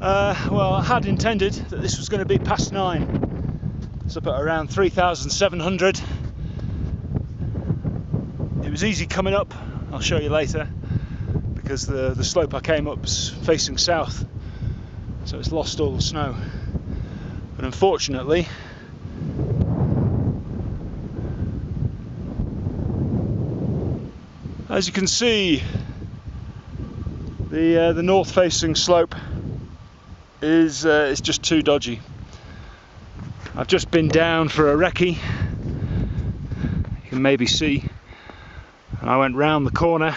Well, I had intended that this was going to be past 9. It's up at around 3,700. It was easy coming up, I'll show you later, because the slope I came up's facing south, so it's lost all the snow. But unfortunately, as you can see, the north-facing slope is just too dodgy. I've just been down for a recce. You can maybe see, and I went round the corner,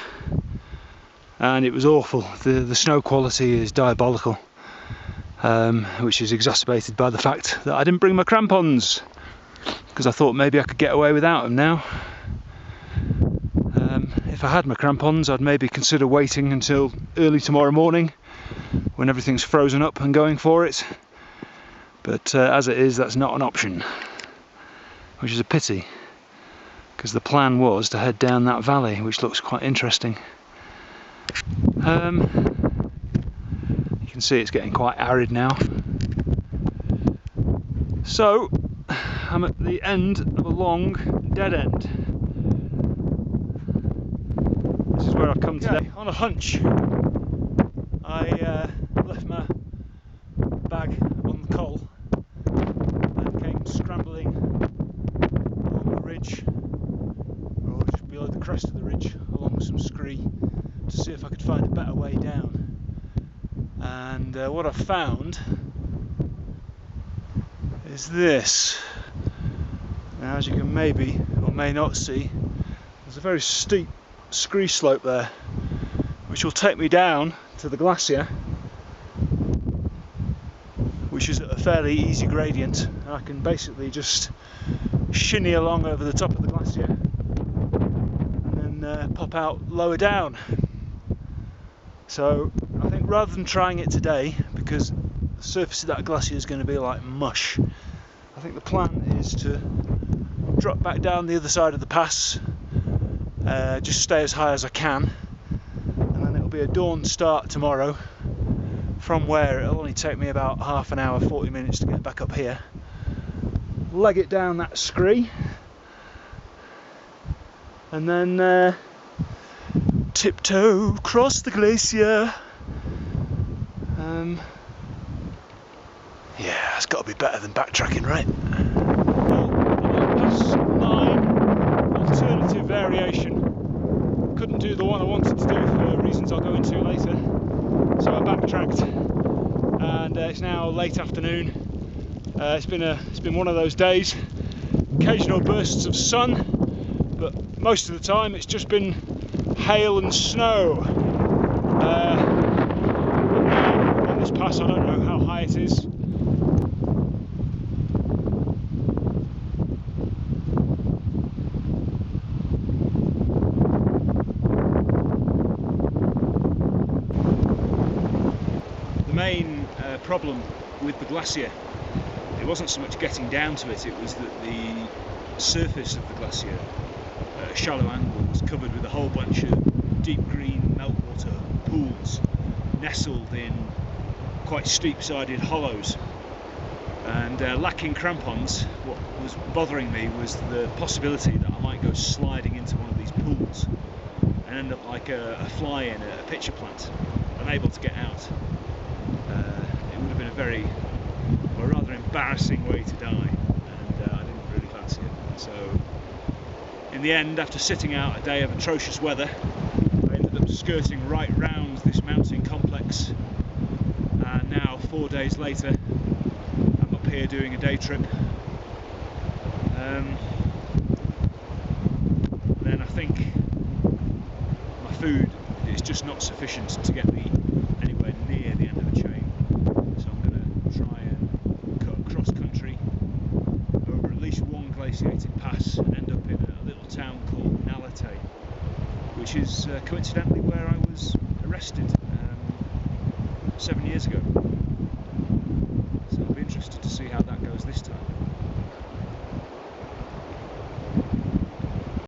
and it was awful. The snow quality is diabolical, which is exacerbated by the fact that I didn't bring my crampons, because I thought maybe I could get away without them now. If I had my crampons, I'd maybe consider waiting until early tomorrow morning when everything's frozen up and going for it. But as it is, that's not an option, which is a pity, because the plan was to head down that valley, which looks quite interesting. You can see it's getting quite arid now. So I'm at the end of a long dead end. This is where I've come today. On a hunch, I left my bag on the coal and came scrambling along the ridge, or just below the crest of the ridge, along some scree, to see if I could find a better way down. And what I found is this. Now, as you can maybe or may not see, there's a very steep scree slope there, which will take me down to the glacier, which is at a fairly easy gradient, and I can basically just shinny along over the top of the glacier and then pop out lower down. So I think rather than trying it today, because the surface of that glacier is going to be like mush, I think the plan is to drop back down the other side of the pass, just stay as high as I can, and then it'll be a dawn start tomorrow, from where it'll only take me about half an hour, 40 minutes to get back up here, leg it down that scree, and then tiptoe across the glacier. Yeah, it's got to be better than backtracking, right? Well, past 9, alternative variation. Couldn't do the one I wanted to do for reasons I'll go into later, so I backtracked, and it's now late afternoon. It's been one of those days. Occasional bursts of sun, but most of the time it's just been hail and snow. On this pass, I don't know how high it is. The main problem with the glacier, it wasn't so much getting down to it, it was that the surface of the glacier at a shallow angle was covered with a whole bunch of deep green meltwater pools nestled in quite steep-sided hollows, and lacking crampons, what was bothering me was the possibility that I might go sliding into one of these pools and end up like a fly in a pitcher plant, unable to get out. It would have been a rather embarrassing way to die, and I didn't really fancy it. So in the end, after sitting out a day of atrocious weather, I ended up skirting right round this mountain complex, and now 4 days later I'm up here doing a day trip. Then I think my food is just not sufficient to get me anywhere near the end of the chain, so I'm going to try and cut across country over at least one glaciated pass and end up in a little town called Nalate, which is coincidentally where I was arrested 7 years ago. So I'll be interested to see how that goes this time.